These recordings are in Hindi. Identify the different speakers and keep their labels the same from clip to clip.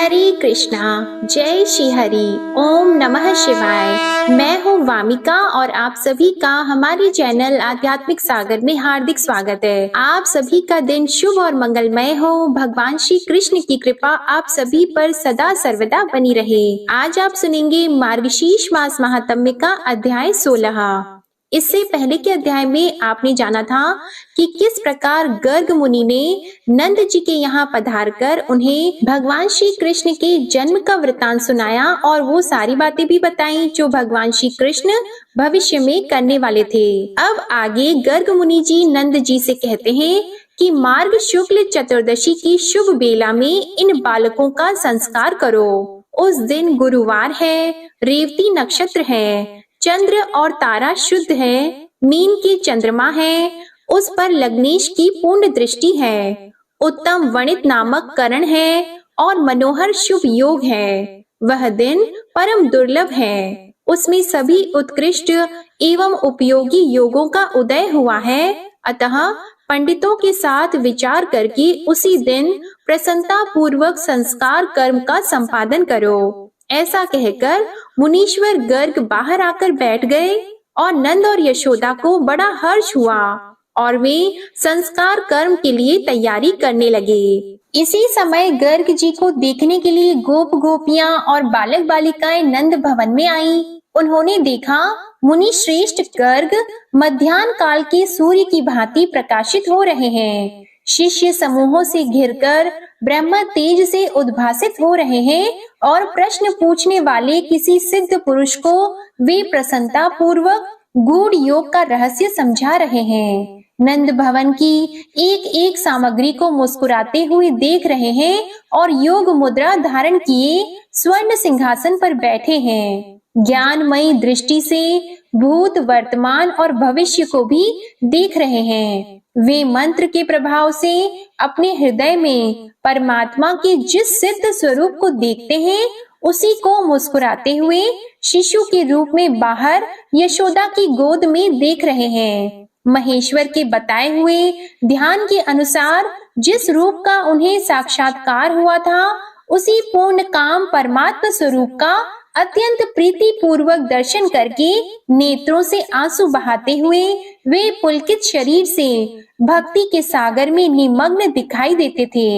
Speaker 1: हरे कृष्णा, जय श्री हरि, ओम नमः शिवाय। मैं हूँ वामिका और आप सभी का हमारे चैनल आध्यात्मिक सागर में हार्दिक स्वागत है। आप सभी का दिन शुभ और मंगलमय हो। भगवान श्री कृष्ण की कृपा आप सभी पर सदा सर्वदा बनी रहे। आज आप सुनेंगे मार्गशीर्ष मास महात्म्य का अध्याय 16। इससे पहले के अध्याय में आपने जाना था कि किस प्रकार गर्ग मुनि ने नंद जी के यहाँ पधार कर उन्हें भगवान श्री कृष्ण के जन्म का वृतांत सुनाया और वो सारी बातें भी बताई जो भगवान श्री कृष्ण भविष्य में करने वाले थे। अब आगे गर्ग मुनि जी नंद जी से कहते हैं कि मार्ग शुक्ल चतुर्दशी की शुभ बेला में इन बालकों का संस्कार करो। उस दिन गुरुवार है, रेवती नक्षत्र है, चंद्र और तारा शुद्ध है, मीन की चंद्रमा है, उस पर लग्नेश की पूर्ण दृष्टि है, उत्तम वणित नामक करण है और मनोहर शुभ योग है। वह दिन परम दुर्लभ है, उसमें सभी उत्कृष्ट एवं उपयोगी योगों का उदय हुआ है। अतः पंडितों के साथ विचार करके उसी दिन प्रसन्नता पूर्वक संस्कार कर्म का संपादन करो। ऐसा कहकर मुनीश्वर गर्ग बाहर आकर बैठ गए और नंद और यशोदा को बड़ा हर्ष हुआ और वे संस्कार कर्म के लिए तैयारी करने लगे। इसी समय गर्ग जी को देखने के लिए गोप गोपियां और बालक बालिकाएं नंद भवन में आईं। उन्होंने देखा मुनि श्रेष्ठ गर्ग मध्याह्न काल के सूर्य की भांति प्रकाशित हो रहे हैं। शिष्य समूहों से घिरकर ब्रह्म तेज से उद्भासित हो रहे हैं और प्रश्न पूछने वाले किसी सिद्ध पुरुष को वे प्रसन्नता पूर्वक गूढ़ योग का रहस्य समझा रहे हैं। नंद भवन की एक एक सामग्री को मुस्कुराते हुए देख रहे हैं और योग मुद्रा धारण किए स्वर्ण सिंहासन पर बैठे हैं। ज्ञानमयी दृष्टि से भूत, वर्तमान और भविष्य को भी देख रहे हैं। वे मंत्र के प्रभाव से अपने हृदय में परमात्मा के जिस सिद्ध स्वरूप को देखते हैं उसी को मुस्कुराते हुए शिशु के रूप में बाहर यशोदा की गोद में देख रहे हैं। महेश्वर के बताए हुए ध्यान के अनुसार जिस रूप का उन्हें साक्षात्कार हुआ था उसी पूर्ण काम परमात्मा स्वरूप का अत्यंत प्रीति पूर्वक दर्शन करके नेत्रों से आंसू बहाते हुए वे पुलकित शरीर से भक्ति के सागर में निमग्न दिखाई देते थे।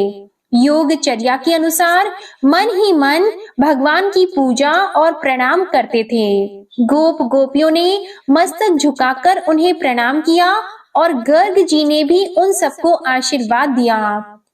Speaker 1: योगचर्या के अनुसार मन ही मन भगवान की पूजा और प्रणाम करते थे। गोप गोपियों ने मस्तक झुकाकर उन्हें प्रणाम किया और गर्ग जी ने भी उन सबको आशीर्वाद दिया।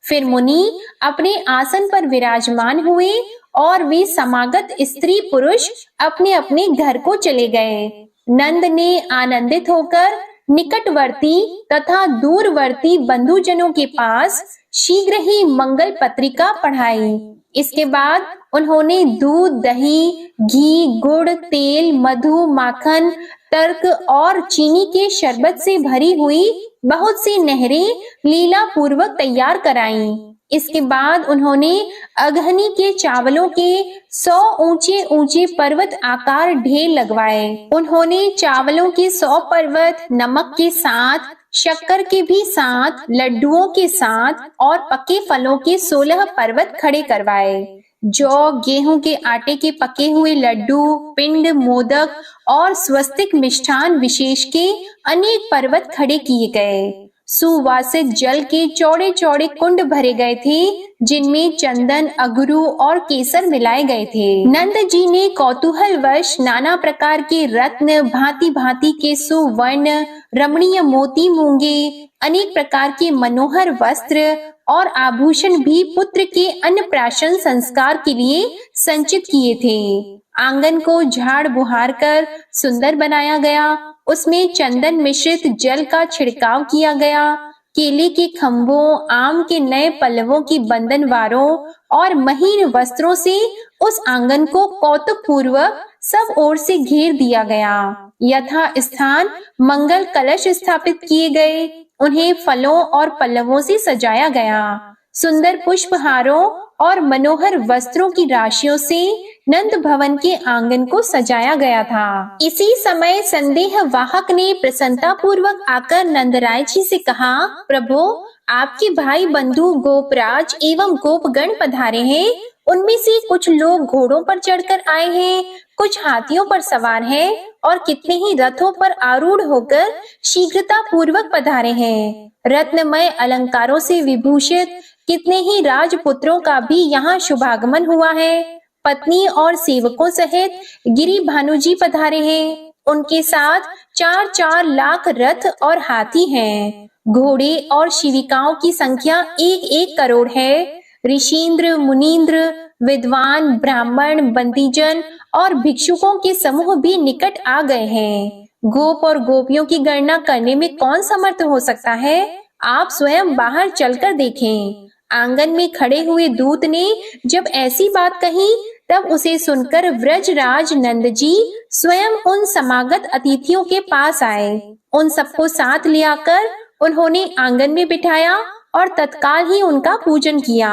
Speaker 1: फिर मुनि अपने आसन पर विराजमान हुए और वे समागत स्त्री पुरुष अपने अपने घर को चले गए। नंद ने आनंदित होकर निकटवर्ती तथा दूरवर्ती बंधुजनों के पास शीघ्र ही मंगल पत्रिका पढ़ाई। इसके बाद उन्होंने दूध, दही, घी, गुड़, तेल, मधु, माखन, तर्क और चीनी के शरबत से भरी हुई बहुत सी नहरें लीला पूर्वक तैयार कराईं। इसके बाद उन्होंने अगहनी के चावलों के 100 ऊंचे ऊंचे पर्वत आकार ढेर लगवाए। उन्होंने चावलों के 100 पर्वत नमक के साथ, शक्कर के भी साथ, लड्डुओं के साथ और पके फलों के 16 पर्वत खड़े करवाए। जौ, गेहूं के आटे के पके हुए लड्डू, पिंड, मोदक और स्वस्तिक मिष्ठान विशेष के अनेक पर्वत खड़े किए गए। सुवासित जल के चौड़े चौड़े कुंड भरे गए थे जिनमें चंदन, अगरू और केसर मिलाए गए थे। नंद जी ने कौतूहलवश नाना प्रकार के रत्न, भांति भांति के सुवर्ण रमणीय मोती मूंगे, अनेक प्रकार के मनोहर वस्त्र और आभूषण भी पुत्र के अन्नप्राशन संस्कार के लिए संचित किए थे। आंगन को झाड़ बुहार कर सुंदर बनाया गया। उसमें चंदन मिश्रित जल का छिड़काव किया गया। केले के खंभों, आम के नए पल्लवों की बंधनवारों और महीन वस्त्रों से उस आंगन को कौतुक पूर्वक सब ओर से घेर दिया गया। यथा स्थान मंगल कलश स्थापित किए गए। उन्हें फलों और पल्लवों से सजाया गया। सुंदर पुष्पहारों और मनोहर वस्त्रों की राशियों से नंद भवन के आंगन को सजाया गया था। इसी समय संदेह वाहक ने प्रसन्नता पूर्वक आकर नंदराय जी से कहा, प्रभु आपके भाई बंधु गोपराज एवं गोपगण पधारे हैं। उनमें से कुछ लोग घोड़ों पर चढ़कर आए हैं, कुछ हाथियों पर सवार हैं और कितने ही रथों पर आरूढ़ होकर शीघ्रता पूर्वक पधारे हैं। रत्नमय अलंकारों से विभूषित कितने ही राजपुत्रों का भी यहाँ शुभागमन हुआ है। पत्नी और सेवकों सहित गिरी भानु जी पधारे हैं। उनके साथ 4-4 लाख रथ और हाथी हैं। घोड़े और शिविकाओं की संख्या 1-1 करोड़ है। ऋषींद्र, मुनींद्र, विद्वान, ब्राह्मण, बंदीजन और भिक्षुकों के समूह भी निकट आ गए हैं। गोप और गोपियों की गणना करने में कौन समर्थ हो सकता है? आप स्वयं बाहर चलकर देखें। आंगन में खड़े हुए दूत ने जब ऐसी बात कही, तब उसे सुनकर व्रजराज नंद जी स्वयं उन समागत अतिथियों के पास आए। उन सबको साथ ले आकर उन्होंने आंगन में बिठाया और तत्काल ही उनका पूजन किया।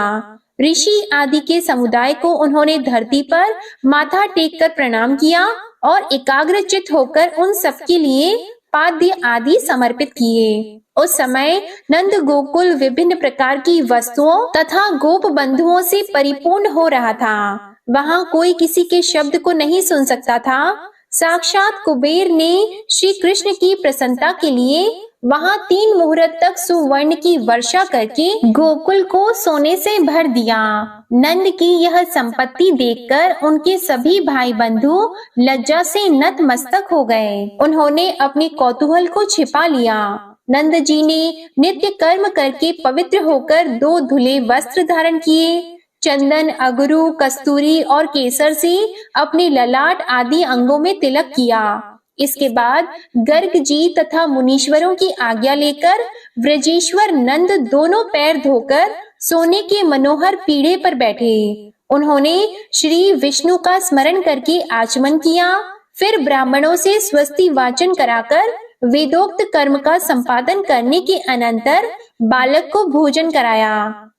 Speaker 1: ऋषि आदि के समुदाय को उन्होंने धरती पर माथा टेक कर प्रणाम किया और एकाग्रचित्त होकर उन सबके लिए पाद्य आदि समर्पित किए। उस समय नंद गोकुल विभिन्न प्रकार की वस्तुओं तथा गोप बंधुओं से परिपूर्ण हो रहा था। वहाँ कोई किसी के शब्द को नहीं सुन सकता था। साक्षात कुबेर ने श्री कृष्ण की प्रसन्नता के लिए वहाँ 3 मुहूर्त तक सुवर्ण की वर्षा करके गोकुल को सोने से भर दिया। नंद की यह संपत्ति देखकर उनके सभी भाई बंधु लज्जा से नतमस्तक हो गए। उन्होंने अपने कौतूहल को छिपा लिया। नंद जी ने नित्य कर्म करके पवित्र होकर 2 धुले वस्त्र धारण किए। चंदन, अगरू, कस्तूरी और केसर से अपने ललाट आदि अंगों में तिलक किया। इसके बाद गर्ग जी तथा मुनीश्वरों की आज्ञा लेकर व्रजेश्वर नंद दोनों पैर धोकर सोने के मनोहर पीढ़े पर बैठे। उन्होंने श्री विष्णु का स्मरण करके आचमन किया। फिर ब्राह्मणों से स्वस्ति वाचन कराकर वेदोक्त कर्म का संपादन करने के अनंतर बालक को भोजन कराया।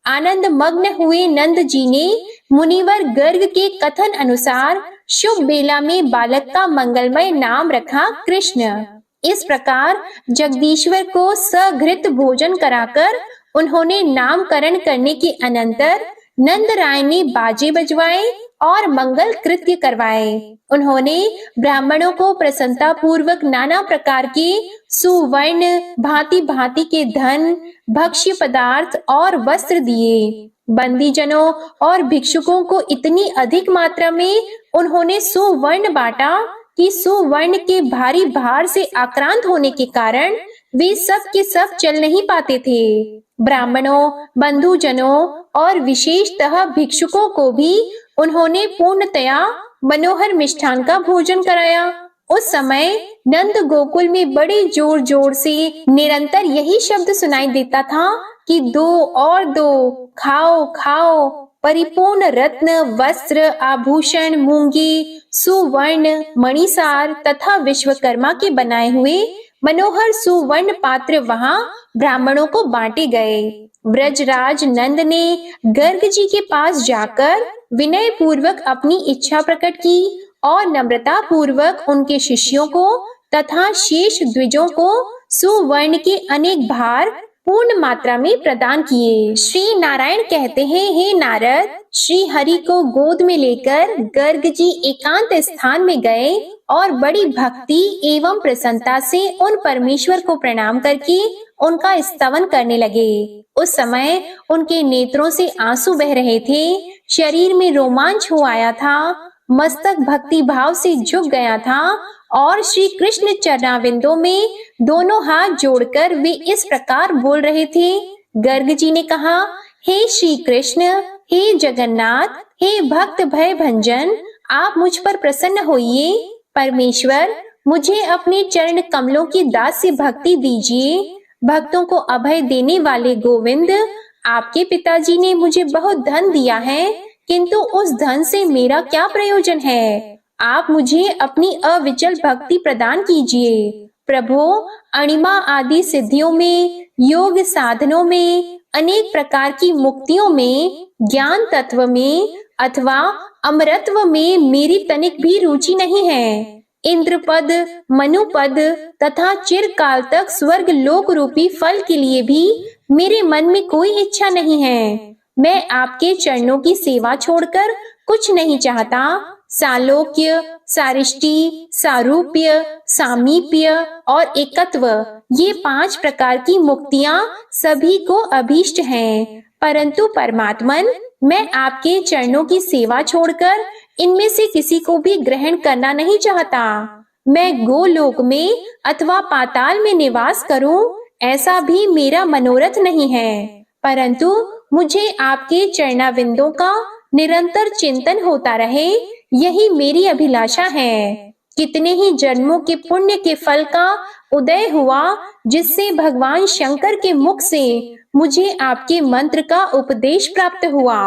Speaker 1: आनंद मग्न हुए नंद जी ने मुनिवर गर्ग के कथन अनुसार शुभ बेला में बालक का मंगलमय नाम रखा कृष्ण। इस प्रकार जगदीश्वर को सघृत भोजन कराकर उन्होंने नामकरण करने के अनंतर नंद राय ने बाजे बजवाए और मंगल कृत्य करवाए। उन्होंने ब्राह्मणों को प्रसन्नता पूर्वक नाना प्रकार के सुवर्ण भांति भांति के धन, भक्ष्य पदार्थ और वस्त्र दिए। बंदी जनों और भिक्षुकों को इतनी अधिक मात्रा में उन्होंने सुवर्ण बांटा कि सुवर्ण के भारी भार से आक्रांत होने के कारण वे सब के सब चल नहीं पाते थे। ब्राह्मणों, बंधुजनों और विशेषतः भिक्षुकों को भी उन्होंने पूर्णतया मनोहर मिष्ठान का भोजन कराया। उस समय नंद गोकुल में बड़े जोर जोर से निरंतर यही शब्द सुनाई देता था कि दो और दो, खाओ खाओ। परिपूर्ण रत्न, वस्त्र, आभूषण, मूंगी, सुवर्ण, मणिसार तथा विश्वकर्मा के बनाए हुए मनोहर सुवर्ण पात्र वहां ब्राह्मणों को बांटे गए। व्रजराज नंद ने गर्ग जी के पास जाकर विनय पूर्वक अपनी इच्छा प्रकट की और नम्रता पूर्वक उनके शिष्यों को तथा शेष द्विजों को सुवर्ण के अनेक भार पूर्ण मात्रा में प्रदान किए। श्री नारायण कहते हैं, हे नारद, श्री हरि को गोद में लेकर गर्ग जी एकांत स्थान में गए और बड़ी भक्ति एवं प्रसन्नता से उन परमेश्वर को प्रणाम करके उनका स्तवन करने लगे। उस समय उनके नेत्रों से आंसू बह रहे थे, शरीर में रोमांच हो आया था, मस्तक भक्ति भाव से झुक गया था और श्री कृष्ण चरणाविंदों में दोनों हाथ जोड़कर वे इस प्रकार बोल रहे थे। गर्ग जी ने कहा, हे श्री कृष्ण, हे जगन्नाथ, हे भक्त भय भंजन, आप मुझ पर प्रसन्न होइए। परमेश्वर, मुझे अपने चरण कमलों की दास्य भक्ति दीजिए। भक्तों को अभय देने वाले गोविंद, आपके पिताजी ने मुझे बहुत धन दिया है, किंतु उस धन से मेरा क्या प्रयोजन है। आप मुझे अपनी अविचल भक्ति प्रदान कीजिए। प्रभु, अणिमा आदि सिद्धियों में, योग साधनों में, अनेक प्रकार की मुक्तियों में, ज्ञान तत्व में अथवा अमरत्व में मेरी तनिक भी रुचि नहीं है। इंद्रपद, मनुपद तथा चिरकाल तक स्वर्ग लोक रूपी फल के लिए भी मेरे मन में कोई इच्छा नहीं है। मैं आपके चरणों की सेवा छोड़कर कुछ नहीं चाहता। सालोक्य, सारिष्टि, सारूप्य, सामीप्य और एकत्व, ये 5 प्रकार की मुक्तियां सभी को अभीष्ट हैं, परंतु परमात्मन, मैं आपके चरणों की सेवा छोड़कर इनमें से किसी को भी ग्रहण करना नहीं चाहता। मैं गोलोक में अथवा पाताल में निवास करूं, ऐसा भी मेरा मनोरथ नहीं है, परंतु मुझे आपके चरणाविंदों का निरंतर चिंतन होता रहे, यही मेरी अभिलाषा है। कितने ही जन्मों के पुण्य के फल का उदय हुआ, जिससे भगवान शंकर के मुख से मुझे आपके मंत्र का उपदेश प्राप्त हुआ।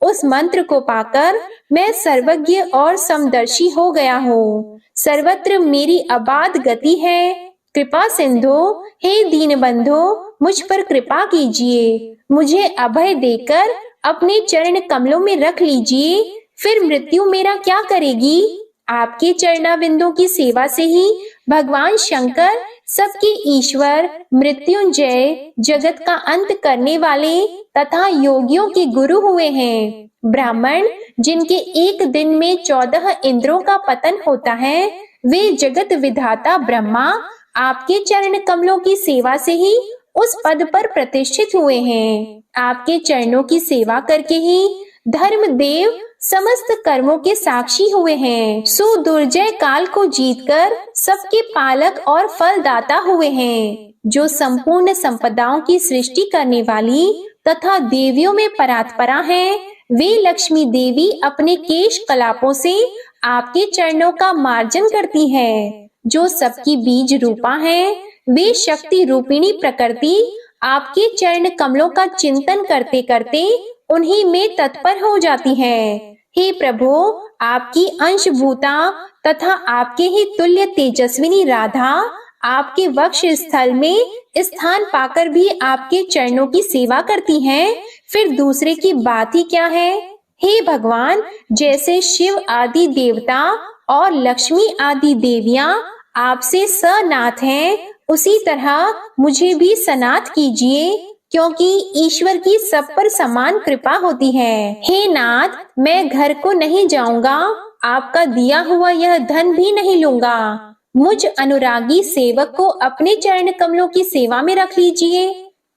Speaker 1: उस मंत्र को पाकर मैं सर्वज्ञ और समदर्शी हो गया हूँ। सर्वत्र मेरी अबाध गति है। कृपा सिंधु, हे दीन बंधु, मुझ पर कृपा कीजिए। मुझे अभय देकर अपने चरण कमलों में रख लीजिए, फिर मृत्यु मेरा क्या करेगी। आपके चरणाविंदों की सेवा से ही भगवान शंकर सबके ईश्वर, मृत्युंजय, जगत का अंत करने वाले तथा योगियों के गुरु हुए हैं। ब्राह्मण, जिनके एक दिन में 14 इंद्रों का पतन होता है, वे जगत विधाता ब्रह्मा आपके चरण कमलों की सेवा से ही उस पद पर प्रतिष्ठित हुए हैं। आपके चरणों की सेवा करके ही धर्मदेव समस्त कर्मों के साक्षी हुए हैं। सुदुर्जय काल को जीतकर सबके पालक और फलदाता हुए हैं। जो संपूर्ण संपदाओं की सृष्टि करने वाली तथा देवियों में परात्परा हैं, वे लक्ष्मी देवी अपने केश कलापों से आपके चरणों का मार्जन करती हैं। जो सबकी बीज रूपा हैं, वे शक्ति रूपिणी प्रकृति आपके चरण कमलों का चिंतन करते करते उन्हीं में तत्पर हो जाती है। हे प्रभु, आपकी अंशभूता तथा आपके ही तुल्य तेजस्विनी राधा आपके वक्ष स्थल में स्थान पाकर भी आपके चरणों की सेवा करती हैं, फिर दूसरे की बात ही क्या है। हे भगवान, जैसे शिव आदि देवता और लक्ष्मी आदि देवियां आपसे सनाथ हैं, उसी तरह मुझे भी सनाथ कीजिए, क्योंकि ईश्वर की सब पर समान कृपा होती है। हे नाथ, मैं घर को नहीं जाऊंगा, आपका दिया हुआ यह धन भी नहीं लूंगा। मुझ अनुरागी सेवक को अपने चरण कमलों की सेवा में रख लीजिए।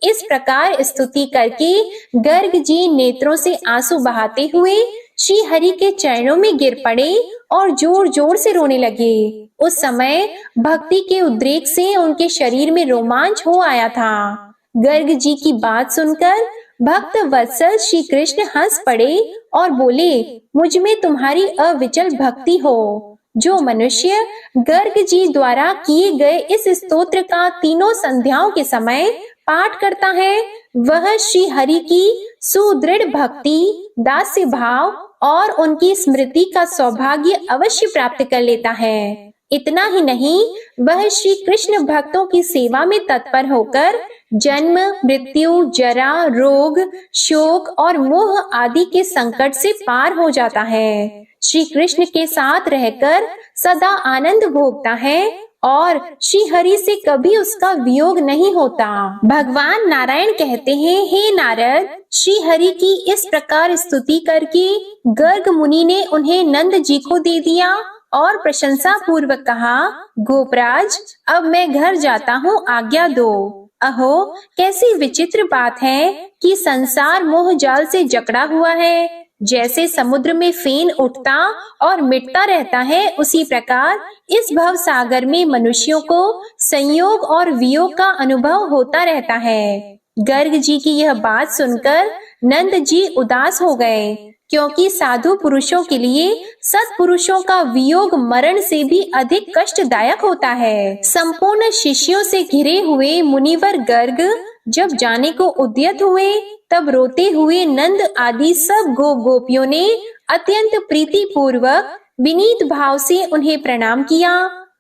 Speaker 1: इस प्रकार स्तुति करके गर्ग जी नेत्रों से आंसू बहाते हुए श्री हरि के चरणों में गिर पड़े और जोर जोर से रोने लगे। उस समय भक्ति के उद्रेक से उनके शरीर में रोमांच हो आया था। गर्ग जी की बात सुनकर भक्त वत्सल श्री कृष्ण हंस पड़े और बोले, मुझ में तुम्हारी अविचल भक्ति हो। जो मनुष्य गर्ग जी द्वारा किए गए इस स्तोत्र का तीनों संध्याओं के समय पाठ करता है, वह श्री हरि की सुदृढ़ भक्ति, दास्य भाव और उनकी स्मृति का सौभाग्य अवश्य प्राप्त कर लेता है। इतना ही नहीं, वह श्री कृष्ण भक्तों की सेवा में तत्पर होकर जन्म, मृत्यु, जरा, रोग, शोक और मोह आदि के संकट से पार हो जाता है। श्री कृष्ण के साथ रहकर सदा आनंद भोगता है और श्री हरि से कभी उसका वियोग नहीं होता। भगवान नारायण कहते हैं, हे नारद, श्री हरि की इस प्रकार स्तुति करके गर्ग मुनि ने उन्हें नंद जी को दे दिया और प्रशंसा पूर्वक कहा, गोपराज, अब मैं घर जाता हूँ, आज्ञा दो। अहो, कैसी विचित्र बात है कि संसार मोह जाल से जकड़ा हुआ है। जैसे समुद्र में फेन उठता और मिटता रहता है, उसी प्रकार इस भव सागर में मनुष्यों को संयोग और वियोग का अनुभव होता रहता है। गर्ग जी की यह बात सुनकर नंद जी उदास हो गए, क्योंकि साधु पुरुषों के लिए सत्पुरुषों का वियोग मरण से भी अधिक कष्टदायक होता है। संपूर्ण शिष्यों से घिरे हुए मुनिवर गर्ग जब जाने को उद्यत हुए, तब रोते हुए नंद आदि सब गोपियों ने अत्यंत प्रीति पूर्वक विनीत भाव से उन्हें प्रणाम किया।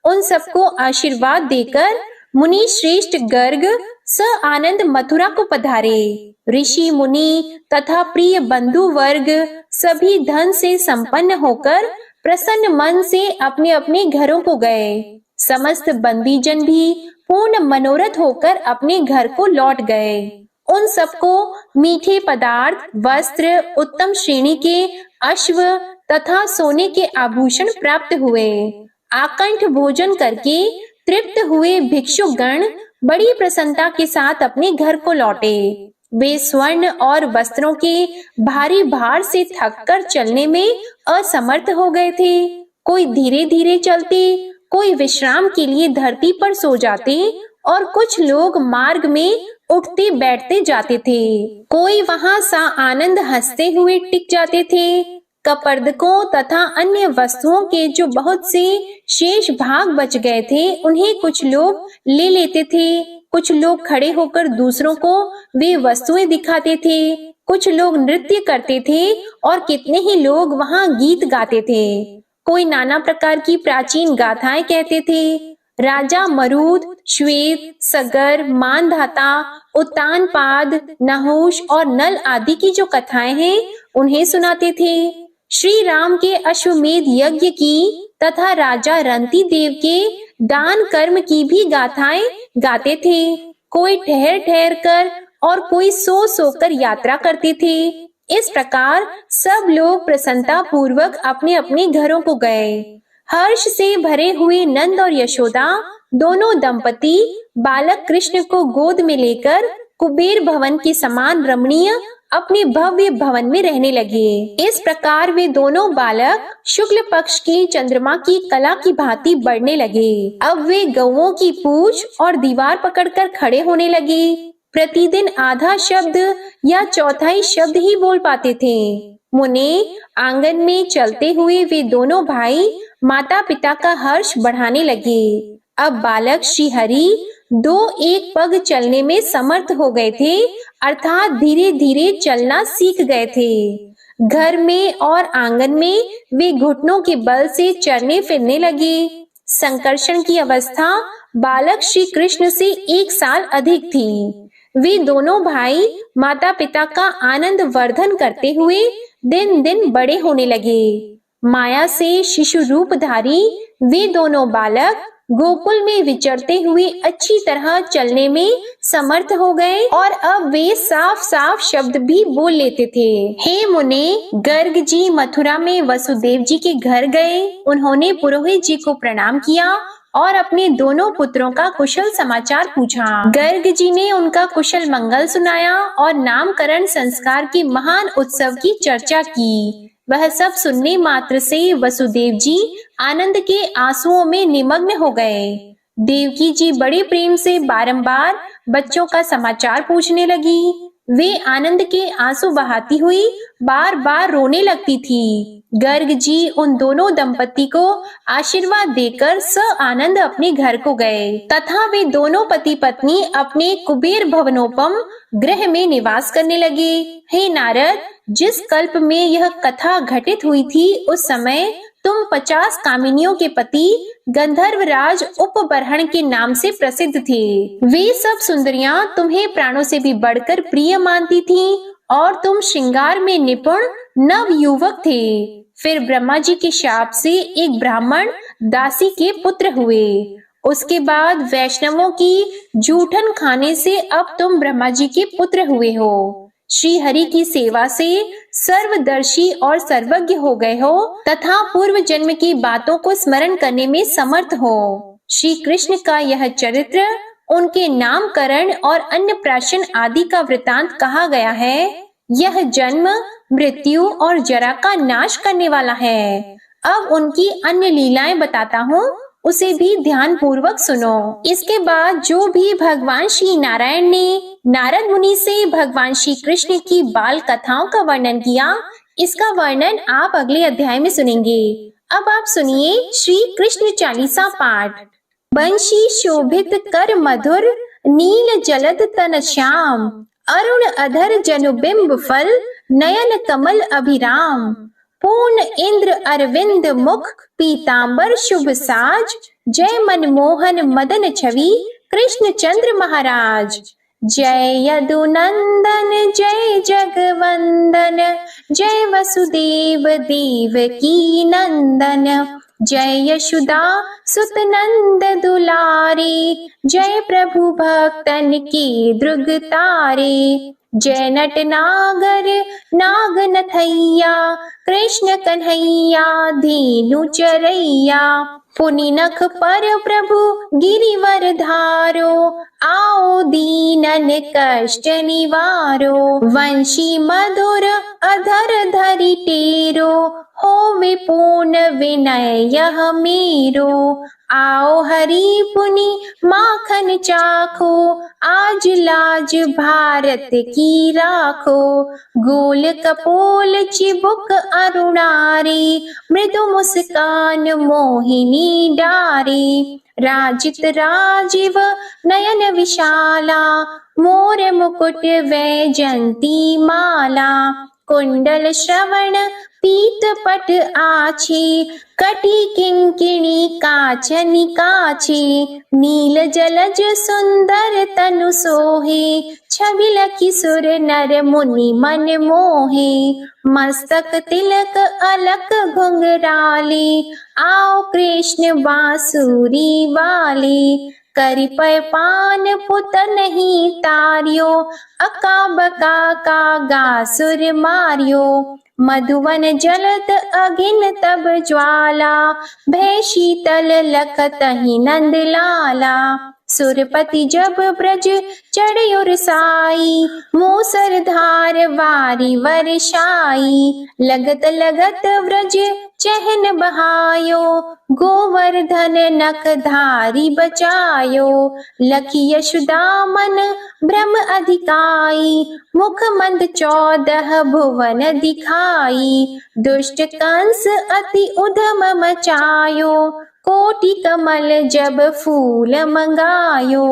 Speaker 1: उन सबको आशीर्वाद देकर मुनि श्रेष्ठ गर्ग स आनंद मथुरा को पधारे। ऋषि मुनि तथा प्रिय बंधु वर्ग सभी धन से संपन्न होकर प्रसन्न मन से अपने अपने घरों को गए। समस्त बंदीजन भी पूर्ण मनोरथ होकर अपने घर को लौट गए। उन सबको मीठे पदार्थ, वस्त्र, उत्तम श्रेणी के अश्व तथा सोने के आभूषण प्राप्त हुए। आकंठ भोजन करके तृप्त हुए भिक्षुगण बड़ी प्रसन्नता के साथ अपने घर को लौटे। वे स्वर्ण और वस्त्रों के भारी भार से थककर चलने में असमर्थ हो गए थे। कोई धीरे धीरे चलते, कोई विश्राम के लिए धरती पर सो जाते और कुछ लोग मार्ग में उठते बैठते जाते थे। कोई वहां सा आनंद हंसते हुए टिक जाते थे। कपर्दकों तथा अन्य वस्तुओं के जो बहुत से शेष भाग बच गए थे उन्हें कुछ लोग ले लेते थे। कुछ लोग खड़े होकर दूसरों को वे वस्तुएं दिखाते थे। कुछ लोग नृत्य करते थे और कितने ही लोग वहां गीत गाते थे। कोई नाना प्रकार की प्राचीन गाथाएं कहते थे। राजा मरूद, श्वेत, सगर, मानधाता, उत्तानपाद, नहुष और नल आदि की जो कथाएं हैं उन्हें सुनाते थे। श्री राम के अश्वमेध यज्ञ की तथा राजा रंती देव के दान कर्म की भी गाथाएं गाते थे। कोई ठहर ठहर कर और कोई सो सोकर यात्रा करते थे। इस प्रकार सब लोग प्रसन्नता पूर्वक अपने अपने घरों को गए। हर्ष से भरे हुए नंद और यशोदा दोनों दंपति बालक कृष्ण को गोद में लेकर कुबेर भवन के समान रमणीय अपने भव्य भवन में रहने लगे। इस प्रकार वे दोनों बालक शुक्ल पक्ष की चंद्रमा की कला की भांति बढ़ने लगे। अब वे गौओं की पूंछ और दीवार पकड़कर खड़े होने लगे। प्रतिदिन आधा शब्द या चौथाई शब्द ही बोल पाते थे। मुने आंगन में चलते हुए वे दोनों भाई माता पिता का हर्ष बढ़ाने लगे। अब बालक श्रीहरि 2-1 पग चलने में समर्थ हो गए थे, अर्थात धीरे धीरे चलना सीख गए थे। घर में और आंगन में वे घुटनों के बल से चलने फिरने लगे। संकर्षण की अवस्था बालक श्री कृष्ण से 1 साल अधिक थी। वे दोनों भाई माता पिता का आनंद वर्धन करते हुए दिन दिन बड़े होने लगे। माया से शिशु रूपधारी वे दोनों बालक गोकुल में विचरते हुए अच्छी तरह चलने में समर्थ हो गए और अब वे साफ साफ शब्द भी बोल लेते थे। हे मुने, गर्ग जी मथुरा में वसुदेव जी के घर गए। उन्होंने पुरोहित जी को प्रणाम किया और अपने दोनों पुत्रों का कुशल समाचार पूछा। गर्ग जी ने उनका कुशल मंगल सुनाया और नामकरण संस्कार के महान उत्सव की चर्चा की। वह सब सुनने मात्र से वसुदेव जी आनंद के आंसुओं में निमग्न हो गए। देवकी जी बड़े प्रेम से बारंबार बच्चों का समाचार पूछने लगी। वे आनंद के आंसू बहाती हुई बार बार रोने लगती थी। गर्ग जी उन दोनों दंपति को आशीर्वाद देकर स आनंद अपने घर को गए तथा वे दोनों पति पत्नी अपने कुबेर भवनोपम गृह में निवास करने लगे। हे नारद, जिस कल्प में यह कथा घटित हुई थी उस समय तुम 50 कामिनियों के पति गंधर्वराज उपबरहण के नाम से प्रसिद्ध थे। वे सब सुंदरियां तुम्हें प्राणों से भी बढ़कर प्रिय मानती थीं और तुम श्रृंगार में निपुण नव युवक थे। फिर ब्रह्मा जी के शाप से एक ब्राह्मण दासी के पुत्र हुए। उसके बाद वैष्णवों की जूठन खाने से अब तुम ब्रह्मा जी के पुत्र हुए हो। श्री हरि की सेवा से सर्वदर्शी और सर्वज्ञ हो गए हो तथा पूर्व जन्म की बातों को स्मरण करने में समर्थ हो। श्री कृष्ण का यह चरित्र, उनके नामकरण और अन्नप्राशन आदि का वृतांत कहा गया है। यह जन्म, मृत्यु और जरा का नाश करने वाला है। अब उनकी अन्य लीलाएं बताता हूँ, उसे भी ध्यान पूर्वक सुनो। इसके बाद जो भी भगवान श्री नारायण ने नारद मुनि से भगवान श्री कृष्ण की बाल कथाओं का वर्णन किया, इसका वर्णन आप अगले अध्याय में सुनेंगे। अब आप सुनिए श्री कृष्ण चालीसा पाठ। बंशी शोभित कर मधुर, नील जलद तन श्याम, अरुण अधर जनुबिंब फल, नयन कमल अभिराम, पूर्ण इंद्र अरविंद मुख, पीतांबर शुभ साज, जय मनमोहन मदन छवि, कृष्ण चंद्र महाराज। जय यदुनंदन जय जगवंदन, जय वसुदेव देवकी नंदन, जय यशोदा सुत नंद दुलारे, जय प्रभु भक्तन के द्रुग तारे। जय नट नागर नाग नथैया, कृष्ण कन्हैया धेनु चरैया। पुनि नख पर प्रभु गिरिवर धारो, आओ दीनन कष्ट निवारो। वंशी मधुर अधर धरि टेरो, होवे पूर्ण विनय यह मेरो। आओ हरि पुनि माखन चाखो, आज लाज भारत की राखो। गोल कपोल चिबुक अरुणारी, मृदु मुस्कान मोहिनी डारी। राजित राजीव नयन विशाला, मोर मुकुट वैजंती माला। कुंडल श्रवण पीत पट आछी, कटी किंकिणी काचनि काछी। नील जलज सुंदर तनु सोहे, छवि लखी सुर नर मुनि मन मोहे। मस्तक तिलक अलक घुंघराले, आओ कृष्ण बांसुरी वाले। करि पय पान पुत नहीं तारियो, अका बका का गासुर मारियो। मधुवन जलत अगिन तब ज्वाला, भय शीतल लखतहि नंद लाला। सुरपति जब ब्रज चढ़्योर साई, मूसर धार वारी वर्षाई। लगत लगत व्रज चहन बहायो, गोवर्धन नख धारी बचायो। लखी यशोदा मन भ्रम अधिकाई, मुख मंद 14 भुवन दिखाई। दुष्ट कंस अति उधम मचायो, कोटि कमल जब फूल मंगायो।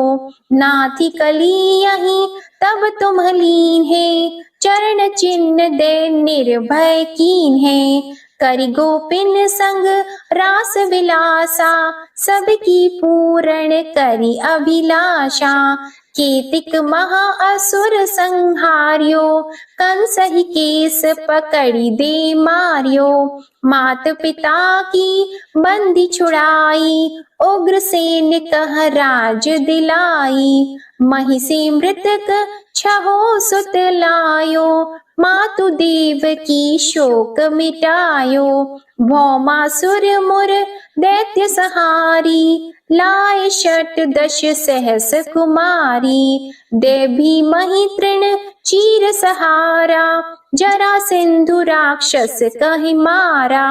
Speaker 1: नाथी कली यहीं तब तुम लीन है, चरण चिन्ह दे निर्भय कीन है। करि गोपिन संग रास विलासा, सबकी पूर्ण करि अभिलाषा। केतिक महा असुर संहार्यो, कंसहि केस पकड़ी दे मार्यो। मात पिता की बंदी छुड़ाई, उग्रसेन कह राज दिलाई। महिषी मृतक छहो सुत लायो, मातु देव की शोक मिटायो। भौमासुर मुर दैत्य सहारी, लाए 68 सहस कुमारी। देवी मही तृण चीर सहारा, जरा सिंधु राक्षस कहि मारा।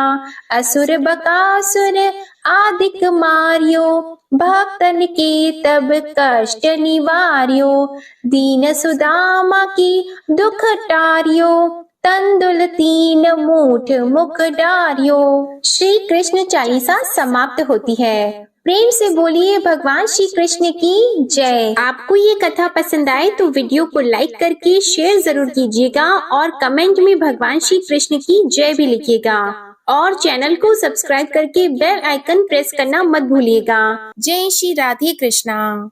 Speaker 1: असुर बकासुर आदिक मारियो, भक्तन के तब कष्ट निवार्यो। दीन सुदामा की दुख टारियो, तंदुल 3 मूठ मुख डारियो। श्री कृष्ण चालीसा समाप्त होती है। प्रेम से बोलिए भगवान श्री कृष्ण की जय। आपको ये कथा पसंद आए तो वीडियो को लाइक करके शेयर जरूर कीजिएगा और कमेंट में भगवान श्री कृष्ण की जय भी लिखिएगा और चैनल को सब्सक्राइब करके बेल आइकन प्रेस करना मत भूलिएगा। जय श्री राधे कृष्णा।